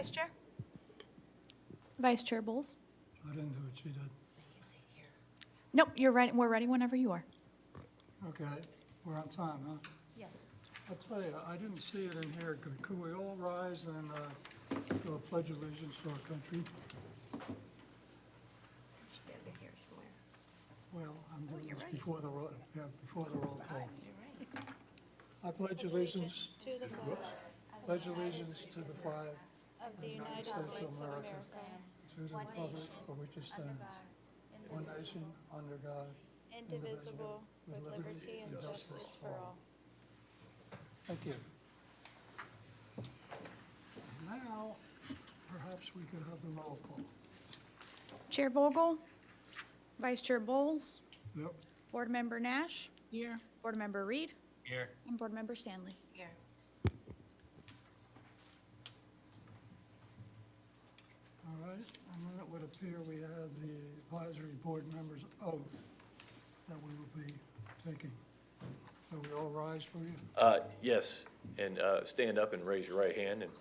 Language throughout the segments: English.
Vice Chair? Vice Chair Bowles? I didn't do what she did. Nope, you're ready. We're ready whenever you are. Okay, we're on time, huh? Yes. I'll tell you, I didn't see it in here. Could we all rise and do a pledge of allegiance to our country? Well, I'm doing this before the roll call. I pledge allegiance To the flag pledge allegiance to the flag of the United States States of America, to the republic for which it stands, one nation, under God, indivisible, with liberty and justice for all. Thank you. Now, perhaps we could have the roll call. Chair Vogel? Vice Chair Bowles? Yep. Board Member Nash? Here. Board Member Reed? Here. And Board Member Stanley? Here. All right, and then it would appear we have the advisory board members' oath that we will be taking. So we all rise for you? Yes, and stand up and raise your right hand. And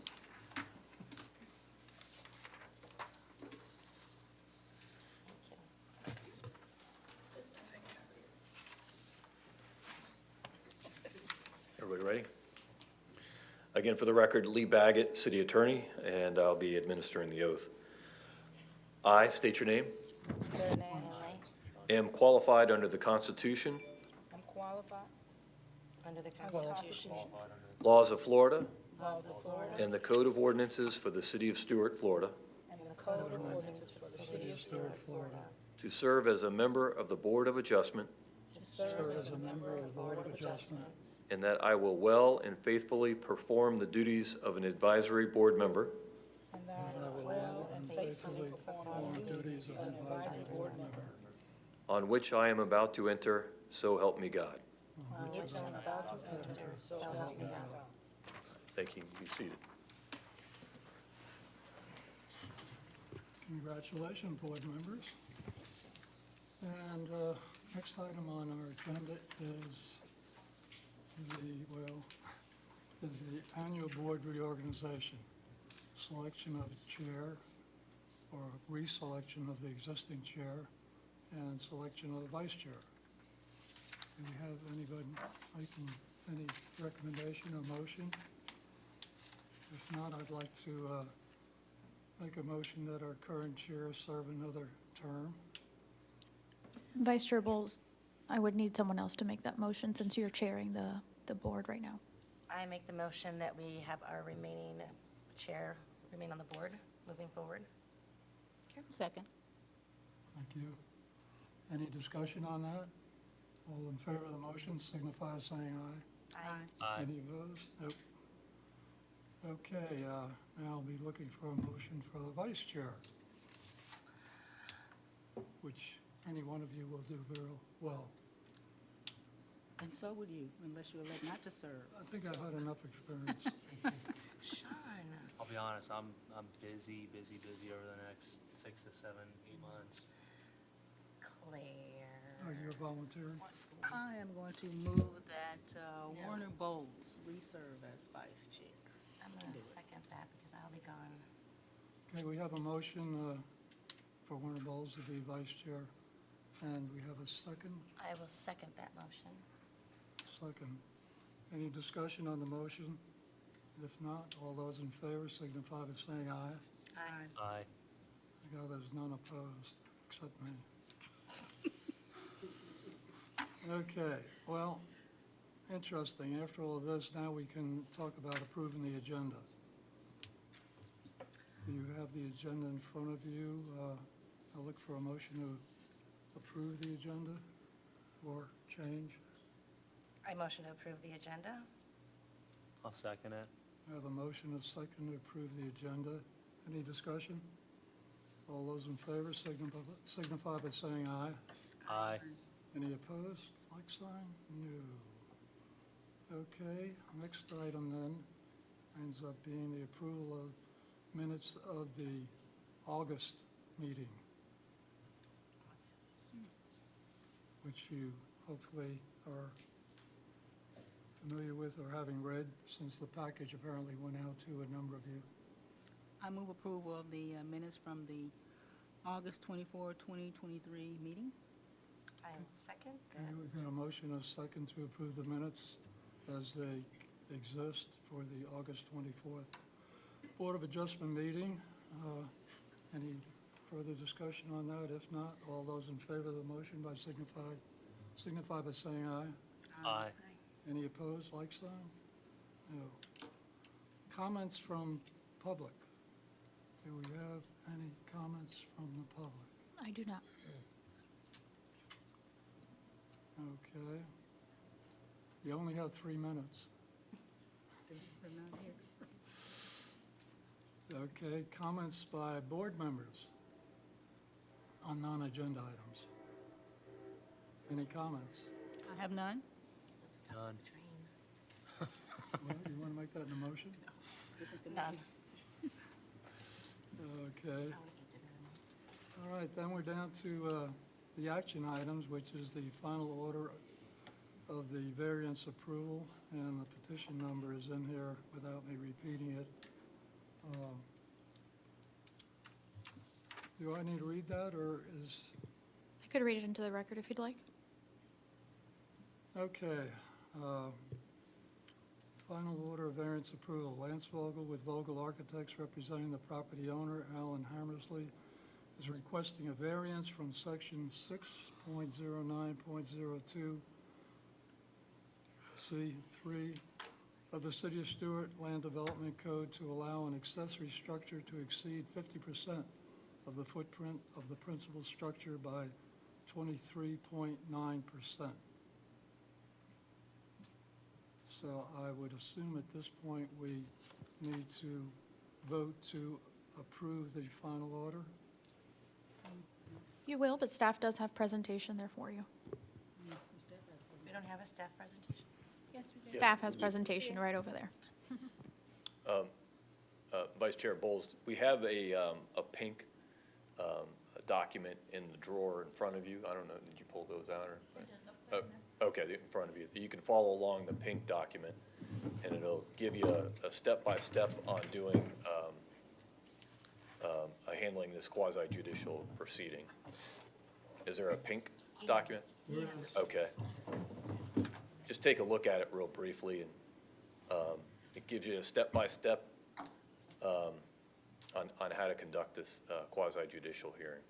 everybody ready? Again, for the record, Lee Baggett, City Attorney, and I'll be administering the oath. I state your name. Am qualified under the Constitution, I'm qualified under the Constitution, laws of Florida, laws of Florida, and the Code of Ordinances for the City of Stuart, Florida, and the Code of Ordinances for the City of Stuart, Florida, to serve as a member of the Board of Adjustment, to serve As a member of the Board of Adjustment, and that I will well and faithfully perform the duties of an advisory board member and that I will well and faithfully perform the duties of an advisory board member, on which I am about to enter, so help me God. on which I am about to enter, so help me God. Thank you. Be seated. congratulations, board members. And next item on our agenda is the annual board reorganization, selection of chair or reselection of the existing chair and selection of the vice chair. Do we have anybody making any recommendation or motion? If not, I'd like to make a motion that our current chair serve another term. Vice Chair Bowles, I would need someone else to make that motion since you're chairing the board right now. I make the motion that we have our remaining chair remain on the board moving forward. Second. Thank you. Any discussion on that? All in favor of the motion signify by saying aye. Any opposed? Nope. Okay, now I'll be looking for a motion for the vice chair, which any one of you will do very well. And so would you, unless you elect not to serve. I think I've had enough experience. Sean. I'll be honest, I'm busy over the next 6 to 7, 8 months. Claire. Are you volunteering? I am going to move that Warner Bowles re-serve as vice chair. I'm going to second that because I'll be gone. Okay, we have a motion for Warner Bowles to be vice chair, and we have a second. I will second that motion. Second. Any discussion on the motion? If not, all those in favor signify by saying aye. Aye. Aye. I gather there's none opposed, except me. Okay, well, interesting. After all of this, now we can talk about approving the agenda. You have the agenda in front of you. I'll look for a motion to approve the agenda or change. I motion to approve the agenda. I'll second it. I have a motion and a second to approve the agenda. Any discussion? All those in favor signify by saying aye. Aye. Any opposed? Like sign? No. Okay, next item then ends up being the approval of minutes of the August meeting, which you hopefully are familiar with or having read, since the package apparently went out to a number of you. I move approval of the minutes from the August 24, 2023 meeting. I second Okay, that. we've got a motion and a second to approve the minutes as they exist for the August 24th Board of Adjustment meeting. Any further discussion on that? If not, all those in favor of the motion signify by saying aye. Aye. Any opposed, like sign? No. Comments from public? Do we have any comments from the public? I do not. Okay. You only have 3 minutes. They're not here. Okay, comments by board members on non-agenda items. Any comments? I have none. Done. Train. Well, you want to make that in a motion? None. Okay. I wanna get dinner tomorrow. All right, then we're down to the action items, which is the final order of the variance approval, and the petition number is in here without me repeating it. Do I need to read that, or is, I could read it into the record if you'd like. okay. Final order of variance approval. Lance Vogel with Vogel Architects representing the property owner, Alan Hammersley, is requesting a variance from section 6.09.02 C3 of the City of Stewart Land Development Code to allow an accessory structure to exceed 50% of the footprint of the principal structure by 23.9%. So I would assume at this point we need to vote to approve the final order. You will, but staff does have presentation there for you. We don't have a staff presentation? Yes, we do. Staff has presentation right over there. Vice Chair Bowles, we have a pink document in the drawer in front of you. I don't know, did you pull those out or? Okay, in front of you. You can follow along the pink document, and it'll give you a step-by-step on doing, handling this quasi-judicial proceeding. Is there a pink document? Yeah. Okay. Just take a look at it real briefly, and it gives you a step-by-step on how to conduct this quasi-judicial hearing.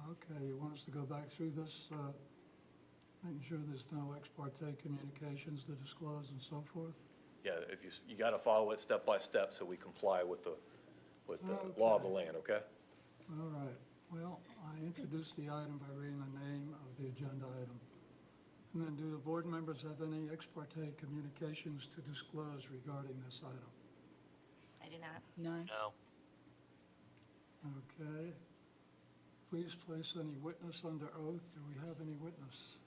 Okay, you want us to go back through this, making sure there's no ex parte communications to disclose and so forth? Yeah, if you got to follow it step by step so we comply with the law of the land, okay? All right, well, I introduced the item by reading the name of the agenda item. And then do the board members have any ex parte communications to disclose regarding this item? I do not. None. No. Okay. Please place any witness under oath. Do we have any witness?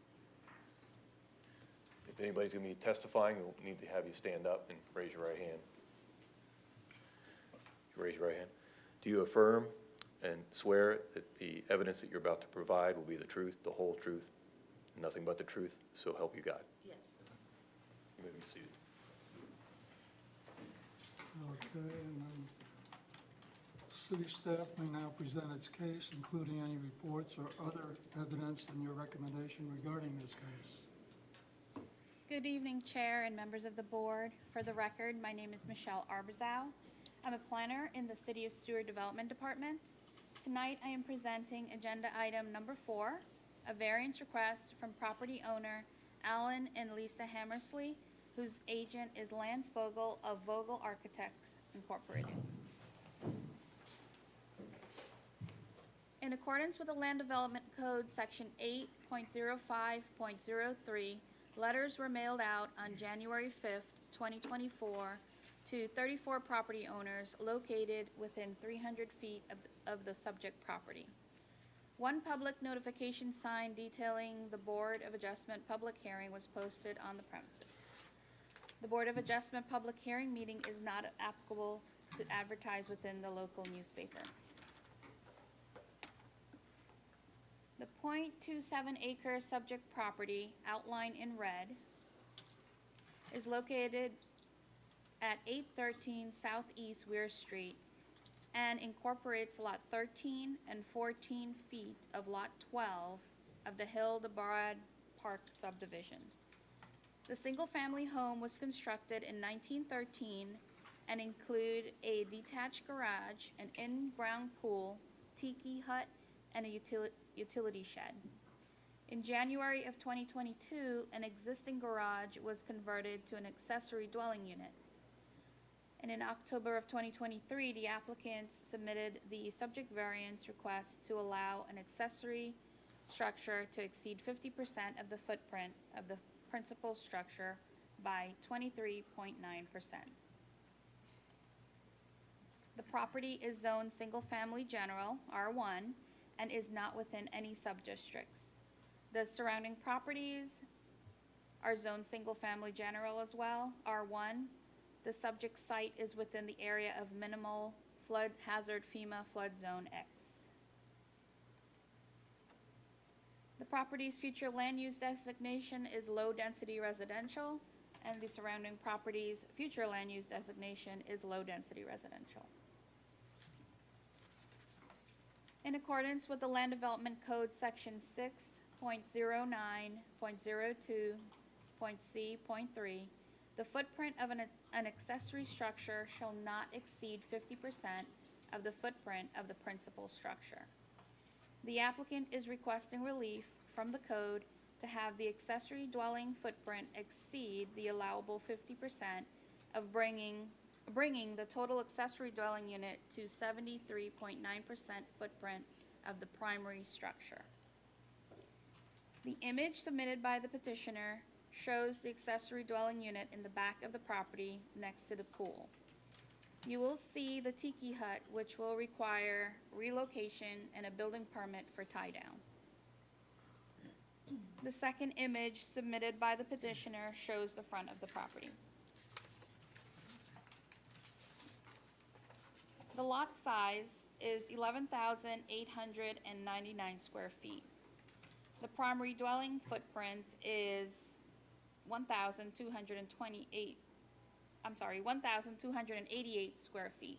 If anybody's going to be testifying, we'll need to have you stand up and raise your right hand. Raise your right hand. Do you affirm and swear that the evidence that you're about to provide will be the truth, the whole truth, and nothing but the truth, so help you God? Yes. You may be seated. Okay, and then city staff may now present its case, including any reports or other evidence in your recommendation regarding this case. Good evening, Chair and members of the board. For the record, my name is Michelle Arbazow. I'm a planner in the City of Stewart Development Department. Tonight, I am presenting agenda item number 4, a variance request from property owner Alan and Lisa Hammersley, whose agent is Lance Vogel of Vogel Architects Incorporated. In accordance with the Land Development Code, Section 8.05.03, letters were mailed out on January 5th, 2024, to 34 property owners located within 300 feet of the subject property. One public notification sign detailing the Board of Adjustment public hearing was posted on the premises. The Board of Adjustment public hearing meeting is not applicable to advertise within the local newspaper. The .27 acre subject property, outlined in red, is located at 813 Southeast Weir Street and incorporates Lot 13 and 14 feet of Lot 12 of the Hildebrand Park subdivision. The single-family home was constructed in 1913 and include a detached garage, an in-ground pool, tiki hut, and a utility shed. In January of 2022, an existing garage was converted to an accessory dwelling unit. And in October of 2023, the applicants submitted the subject variance request to allow an accessory structure to exceed 50% of the footprint of the principal structure by 23.9%. The property is zoned single-family general, R1, and is not within any sub-districts. The surrounding properties are zoned single-family general as well, R1. The subject site is within the area of minimal flood hazard FEMA flood zone X. The property's future land use designation is low-density residential, and the surrounding property's future land use designation is low-density residential. In accordance with the Land Development Code, Section 6.09.02.C.3, the footprint of an accessory structure shall not exceed 50% of the footprint of the principal structure. The applicant is requesting relief from the code to have the accessory dwelling footprint exceed the allowable 50% of bringing the total accessory dwelling unit to 73.9% footprint of the primary structure. The image submitted by the petitioner shows the accessory dwelling unit in the back of the property next to the pool. You will see the tiki hut, which will require relocation and a building permit for tie-down. The second image submitted by the petitioner shows the front of the property. The lot size is 11,899 square feet. The primary dwelling footprint is 1,288 square feet.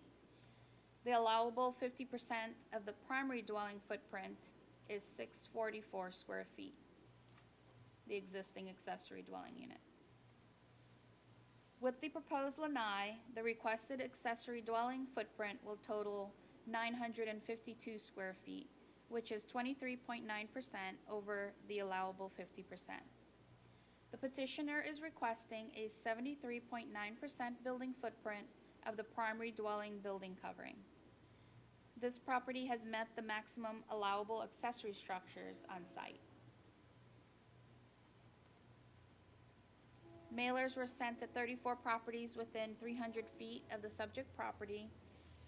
The allowable 50% of the primary dwelling footprint is 644 square feet, the existing accessory dwelling unit. With the proposed lanai, the requested accessory dwelling footprint will total 952 square feet, which is 23.9% over the allowable 50%. The petitioner is requesting a 73.9% building footprint of the primary dwelling building covering. This property has met the maximum allowable accessory structures on site. Mailers were sent to 34 properties within 300 feet of the subject property.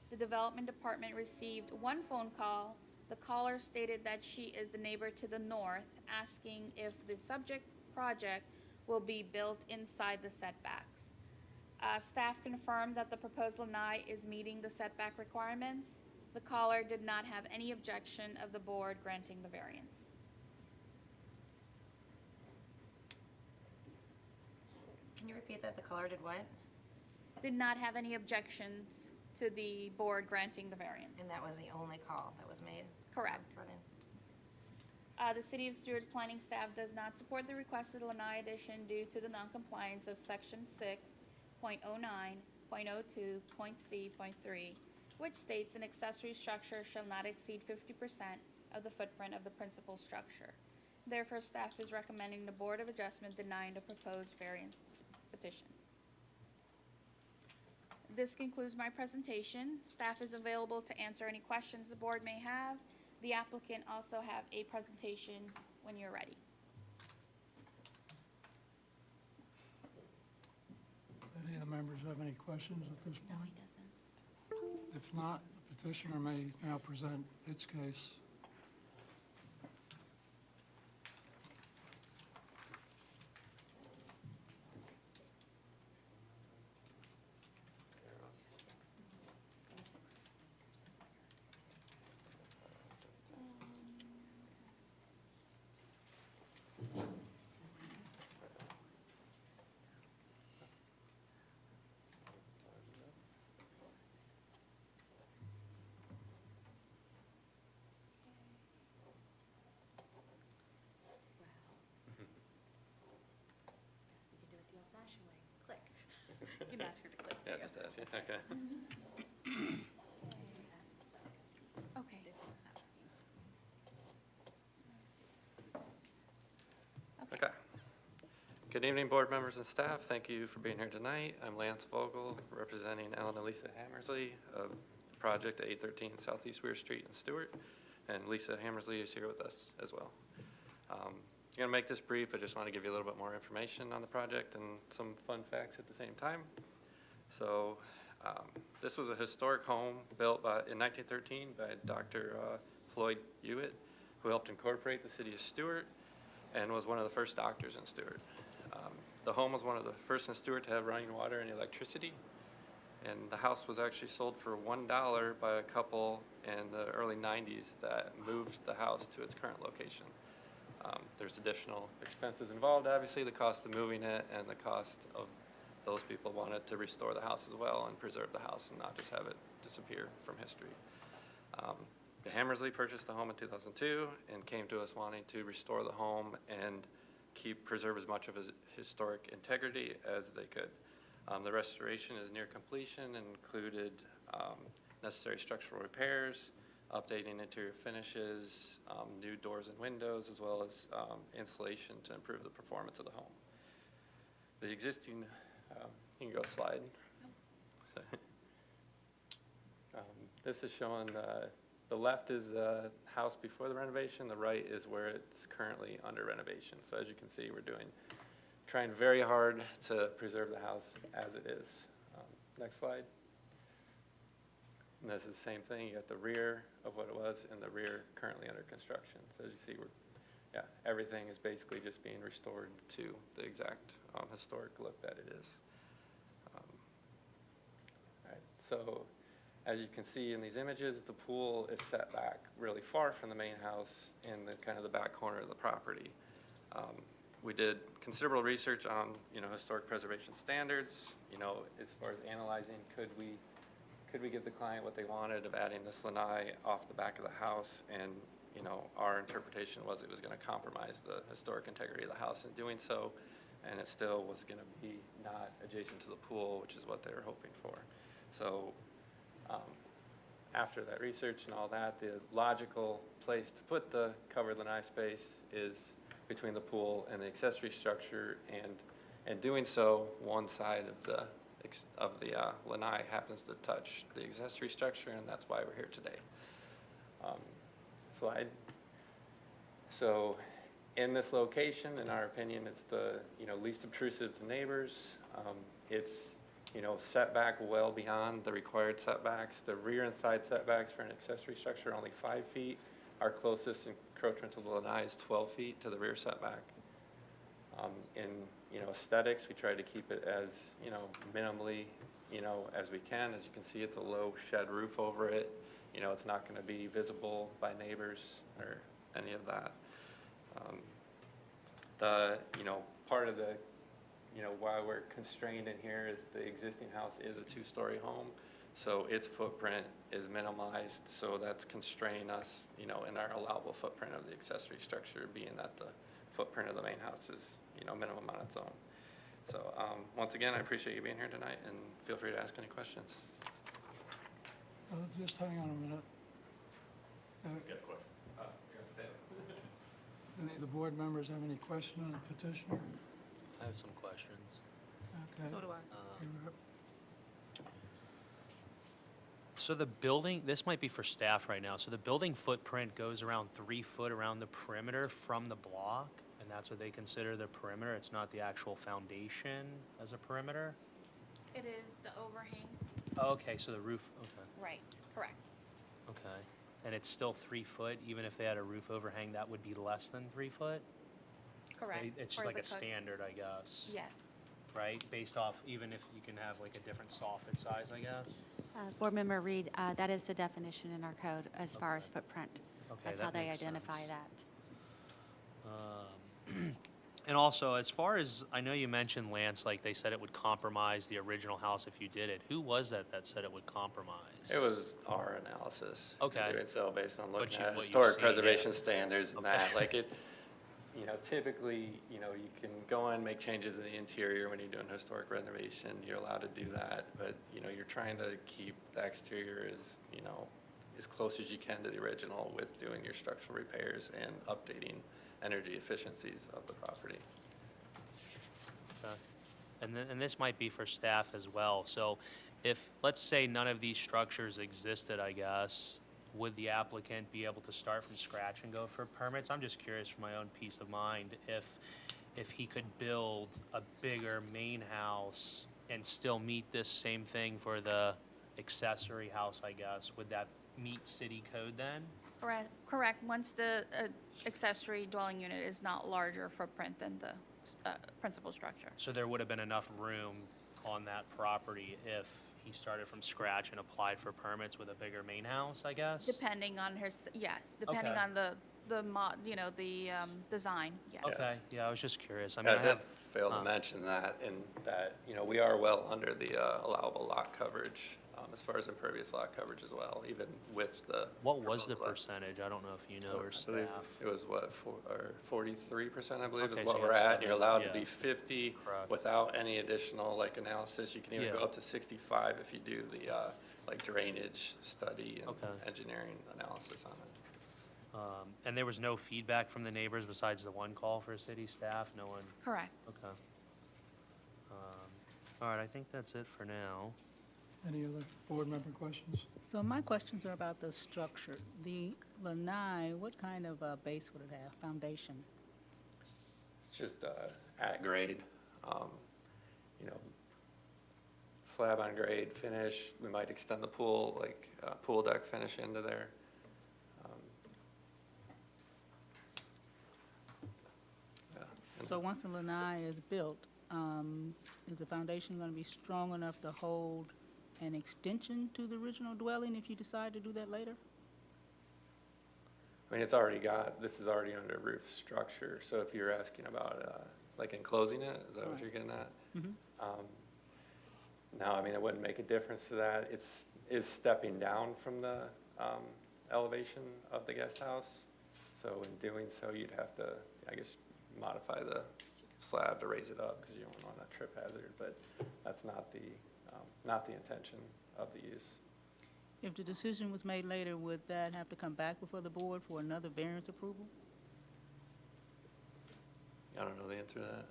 The development department received one phone call. The caller stated that she is the neighbor to the north, asking if the subject project will be built inside the setbacks. Staff confirmed that the proposed lanai is meeting the setback requirements. The caller did not have any objection of the board granting the variance. Can you repeat that? The caller did what? Did not have any objections to the board granting the variance. And that was the only call that was made? Correct. Brought in. The City of Stewart planning staff does not support the requested lanai addition due to the noncompliance of Section 6.09.02.C.3, which states an accessory structure shall not exceed 50% of the footprint of the principal structure. Therefore, staff is recommending the Board of Adjustment denying the proposed variance petition. This concludes my presentation. Staff is available to answer any questions the board may have. The applicant also have a presentation when you're ready. Any of the members have any questions at this No, point? he doesn't. If not, the petitioner may now present its case. you. just ask you, okay. Okay. Okay. Good evening, board members and staff. Thank you for being here tonight. I'm Lance Vogel, representing Ellen and Lisa Hammersley of the project at 813 Southeast Weir Street in Stewart. And Lisa Hammersley is here with us as well. I'm going to make this brief. I just want to give you a little bit more information on the project and some fun facts at the same time. So this was a historic home built in 1913 by Dr. Floyd Hewitt, who helped incorporate the city of Stewart and was one of the first doctors in Stewart. The home was one of the first in Stewart to have running water and electricity. And the house was actually sold for $1 by a couple in the early 90s that moved the house to its current location. There's additional expenses involved, obviously, the cost of moving it and the cost of those people wanted to restore the house as well and preserve the house and not just have it disappear from history. The Hammersley purchased the home in 2002 and came to us wanting to restore the home and preserve as much of its historic integrity as they could. The restoration is near completion and included necessary structural repairs, updating interior finishes, new doors and windows, as well as insulation to improve the performance of the home. The existing, you can go slide. This is showing the left is the house before the renovation, the right is where it's currently under renovation. So as you can see, we're trying very hard to preserve the house as it is. Next slide. And this is the same thing. You got the rear of what it was and the rear currently under construction. So as you see, everything is basically just being restored to the exact historic look that it is. All right, so as you can see in these images, the pool is set back really far from the main house in the kind of the back corner of the property. We did considerable research on, historic preservation standards, as far as analyzing could we give the client what they wanted of adding this lanai off the back of the house, and our interpretation was it was going to compromise the historic integrity of the house in doing so, and it still was going to be not adjacent to the pool, which is what they were hoping for. So after that research and all that, the logical place to put the covered lanai space is between the pool and the accessory structure, and doing so, one side of the lanai happens to touch the accessory structure, and that's why we're here today. Slide. So in this location, in our opinion, it's the least obtrusive to neighbors. It's set back well beyond the required setbacks. The rear and side setbacks for an accessory structure are only 5 feet. Our closest encroachment to the lanai is 12 feet to the rear setback. In aesthetics, we try to keep it as minimally as we can. As you can see, it's a low shed roof over it. It's not going to be visible by neighbors or any of that. Part of the why we're constrained in here is the existing house is a 2-story home, so its footprint is minimized, so that's constraining us, in our allowable footprint of the accessory structure, being that the footprint of the main house is, minimum on its own. So once again, I appreciate you being here tonight, and feel free to ask any questions. Just hang on a minute. Just got a question. You're gonna stay. Any of the board members have any question on the petitioner? I have some questions. Okay. So do I. You're up. So the building, this might be for staff right now, so the building footprint goes around 3 foot around the perimeter from the block, and that's what they consider the perimeter? It's not the actual foundation as a perimeter? It is the overhang. Oh, okay, so the roof, okay, Right, correct. okay. And it's still 3 foot, even if they had a roof overhang, that would be less than 3 foot? Correct. It's For just like the a cook- standard, I guess? Yes. Right, based off, even if you can have like a different soffit size, I guess? Board Member Reed, that is the definition in our code as far as footprint. Okay, That's that how they makes identify sense. that. And also, as far as, I know you mentioned, Lance, like they said it would compromise the original house if you did it. Who was that said it would compromise? It was our analysis. Okay. Doing so based on looking What at you've historic seen, preservation yeah. standards and Okay. that, typically, you can go in, make changes in the interior when you're doing historic renovation, you're allowed to do that, but, you're trying to keep the exterior as close as you can to the original with doing your structural repairs and updating energy efficiencies of the property. Okay. And this might be for staff as well. So if, let's say none of these structures existed, I guess, would the applicant be able to start from scratch and go for permits? I'm just curious for my own peace of mind, if he could build a bigger main house and still meet this same thing for the accessory house, I guess, would that meet city code then? Correct. Once the accessory dwelling unit is not larger footprint than the principal structure. So there would have been enough room on that property if he started from scratch and applied for permits with a bigger main house, I guess? Depending on depending Okay. on the mod, design, yes. Okay, yeah, I was just curious. I mean, I I did have, fail to mention that, in that, we are well under the allowable lot coverage, as far as impervious lot coverage as well, even with the. what was the proposed lot. percentage? I don't know if you know or I believe staff. It was what, 43%, I believe, Okay, is so what you we're got at. You're 7, allowed to yeah. be 50 Correct. without any additional, analysis. You can even go Yeah. up to 65 if you do the, drainage study and Okay. engineering analysis on it. And there was no feedback from the neighbors besides the one call for city staff? No one? Correct. Okay. All right, I think that's it for now. Any other board member questions? So my questions are about the structure. The lanai, what kind of base would it have, foundation? It's just at grade, slab on grade finish. We might extend the pool, pool deck finish into there. Yeah. And So once the lanai is built, is the foundation going to be strong enough to hold an extension to the original dwelling if you decide to do that later? I mean, this is already under roof structure, so if you're asking about, enclosing it, is that what you're getting at? Mhm. No, I mean, it wouldn't make a difference to that. Is stepping down from the elevation of the guest house. So in doing so, you'd have to, I guess, modify the slab to raise it up, because you don't want a trip hazard, but that's not the intention of the use. If the decision was made later, would that have to come back before the board for another variance approval? I don't know the answer to that.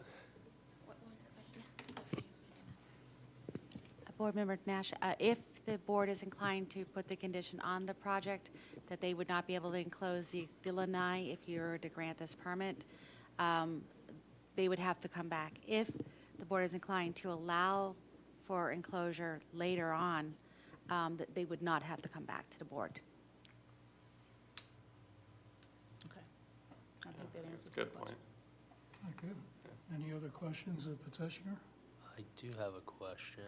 Board Member Nash, if the board is inclined to put the condition on the project that they would not be able to enclose the lanai if you were to grant this permit, they would have to come back. If the board is inclined to allow for enclosure later on, that they would not have to come back to the board. Okay. I think that answers That's my a good question. point. Thank you. Any other questions of petitioner? I do have a question.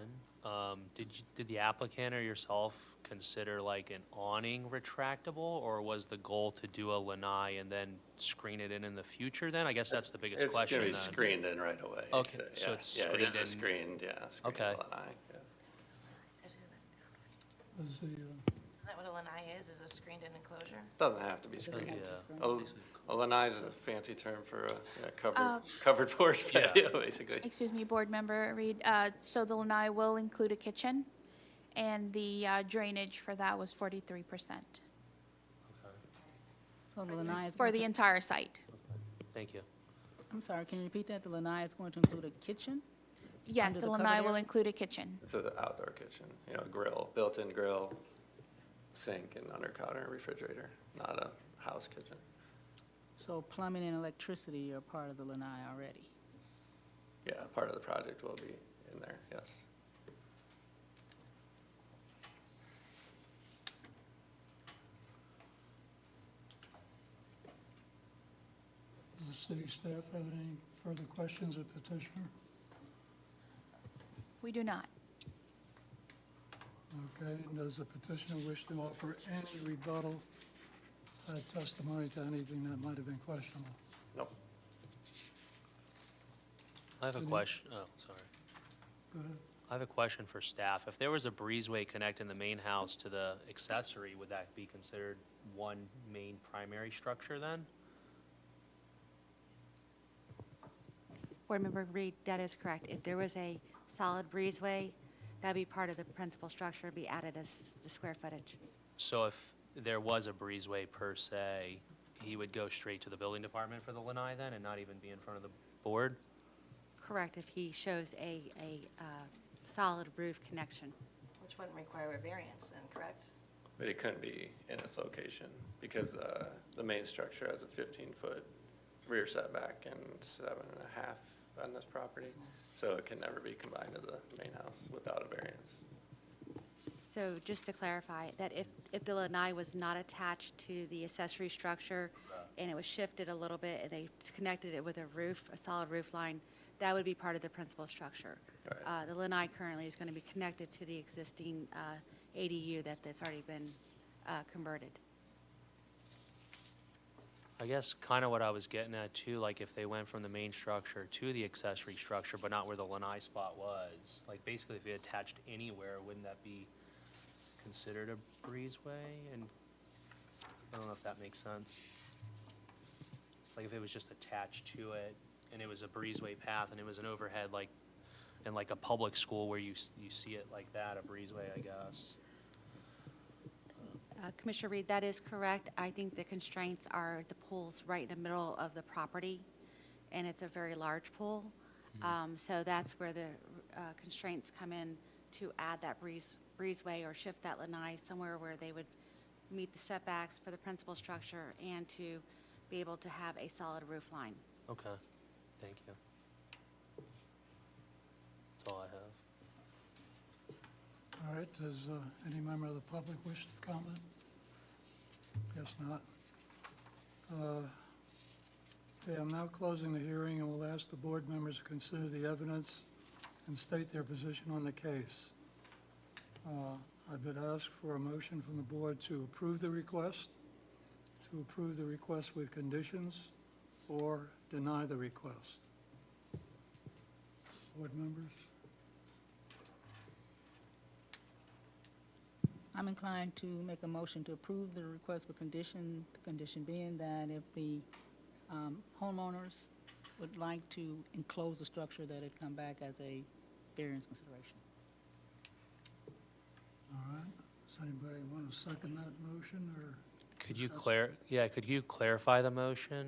Did the applicant or yourself consider like an awning retractable, or was the goal to do a lanai and then screen it in the future then? I guess that's the biggest question It's then. going to be screened in right away. Okay, so yeah. it's Yeah, it screened is a in- screened, screened Okay. lanai, yeah. Is the, Is that what a lanai is a screened-in enclosure? Doesn't have to be Doesn't screened. have to Yeah. screen. A lanai is a fancy term for a covered porch Yeah. patio, basically. Excuse me, Board Member Reed. So the lanai will include a kitchen, and the drainage for that was 43% So the lanai is for going the to, entire site. Thank you. I'm sorry, can you repeat that? The lanai is going to include a kitchen? Yes, Under the the lanai covered will area? include a kitchen. It's an outdoor kitchen, grill, built-in grill, sink and undercounter refrigerator, not a house kitchen. So plumbing and electricity are part of the lanai already? Yeah, part of the project will be in there, yes. does the city staff have any further questions of petitioner? We do not. Okay, and does the petitioner wish to offer any rebuttal testimony to anything that might have been questionable? Nope. I have a City- question. Oh, sorry. Go ahead. I have a question for staff. If there was a breezeway connecting the main house to the accessory, would that be considered one main primary structure then? Board Member Reed, that is correct. If there was a solid breezeway, that'd be part of the principal structure, be added as the square footage. So if there was a breezeway per se, he would go straight to the building department for the lanai then and not even be in front of the board? Correct, if he shows a solid roof connection. Which wouldn't require a variance then, correct? But it couldn't be in its location because the main structure has a 15-foot rear setback and 7.5 on this property. So it can never be combined to the main house without a variance. So just to clarify, that if the lanai was not attached to the accessory structure and it was shifted a little bit and they connected it with a roof, a solid roof line, that would be part of the principal structure. Right. The lanai currently is going to be connected to the existing ADU that's already been converted. I guess kind of what I was getting at too, like if they went from the main structure to the accessory structure, but not where the lanai spot was, like basically if it attached anywhere, wouldn't that be considered a breezeway? And I don't know if that makes sense. Like if it was just attached to it and it was a breezeway path and it was an overhead, like in like a public school where you see it like that, a breezeway, I guess. Commissioner Reed, that is correct. I think the constraints are the pool's right in the middle of the property, and it's a very large pool. So that's where the constraints come in to add that breezeway or shift that lanai somewhere where they would meet the setbacks for the principal structure and to be able to have a solid roof line. Okay, thank you. That's all I have. All right, does any member of the public wish to comment? Guess not. Okay, I'm now closing the hearing and will ask the board members to consider the evidence and state their position on the case. I've been asked for a motion from the board to approve the request with conditions, or deny the request. Board members? I'm inclined to make a motion to approve the request with condition, the condition being that if the homeowners would like to enclose the structure, that it come back as a variance consideration. All right. Does anybody want to second that motion, or? Could you could you clarify the motion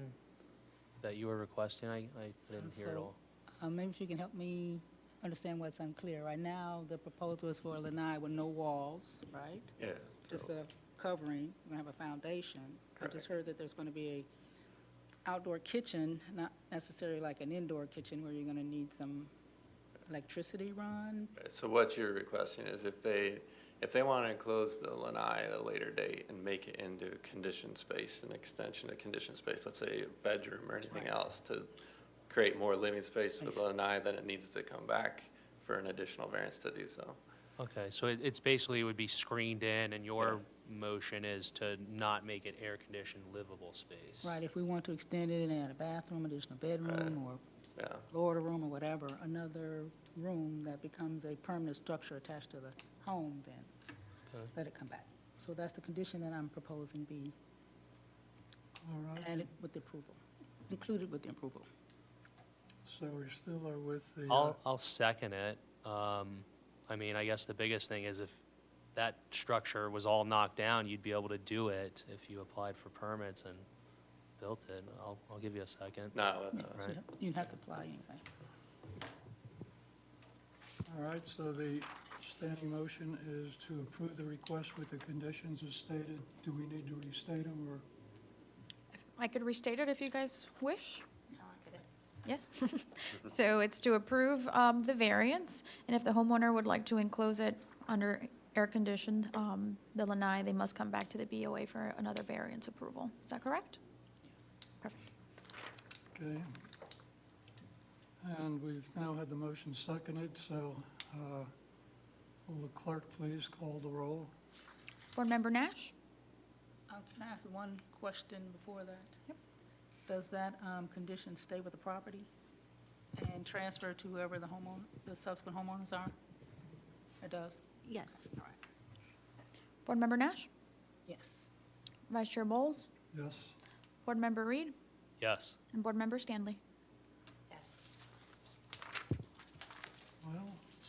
that you were requesting? I didn't hear it So, all. Maybe if you can help me understand what's unclear. Right now, the proposal is for a lanai with no walls, right? Yeah. Just so- a covering, we're gonna have a foundation. I just heard that there's gonna be a outdoor kitchen, not necessarily like an indoor kitchen where you're gonna need some electricity run. So what you're requesting is if they want to enclose the lanai at a later date and make it into conditioned space, an extension of conditioned space, let's say a bedroom or anything Right. else, to create more living space for the Right. lanai, then it needs to come back for an additional variance to do so. Okay, so it's basically would be screened in, and your motion is to not make it air-conditioned livable space. Right, if we want to extend it and add a bathroom, additional bedroom, or Yeah, lower room, or whatever, another room that becomes a permanent structure attached to the home, then Okay. let it come back. So that's the condition that I'm proposing be All right. added with the approval, included with the approval. So we still are with the, I'll second it. I mean, I guess the biggest thing is if that structure was all knocked down, you'd be able to do it if you applied for permits and built it. I'll give you a second. no, Right. Yep, you'd have to apply anyway. all right, so the standing motion is to approve the request with the conditions as stated. Do we need to restate them, or? I could restate it if you guys wish. No, I get it. Yes. So it's to approve the variance, and if the homeowner would like to enclose it under air-conditioned, the lanai, they must come back to the BOA for another variance approval. Is that correct? Perfect. Okay. And we've now had the motion seconded, so will the clerk please call the roll? Board Member Nash? Can I ask one question before that? Yep. Does that condition stay with the property and transfer to whoever the subsequent homeowners are? It does? Yes. All right. Board Member Nash? Yes. Vice Chair Bowles? Yes? Board Member Reed? Yes. And Board Member Stanley? Yes.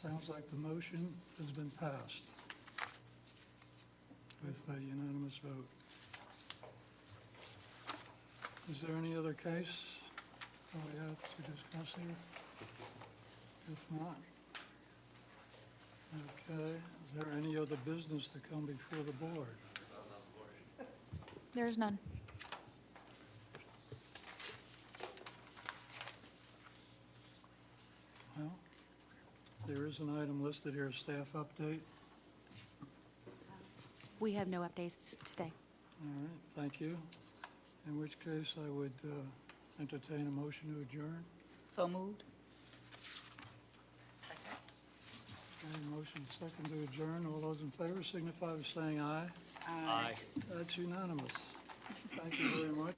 Sounds like the motion has been passed with a unanimous vote. Is there any other case that we have to discuss here? If not, okay, is there any other business to come before the board? There is none. Well, there is an item listed here, staff update. We have no updates today. All right, thank you. In which case, I would entertain a motion to adjourn. So moved? Okay, motion second to adjourn. All those in favor signify by saying aye. Aye. That's unanimous. Thank you very much.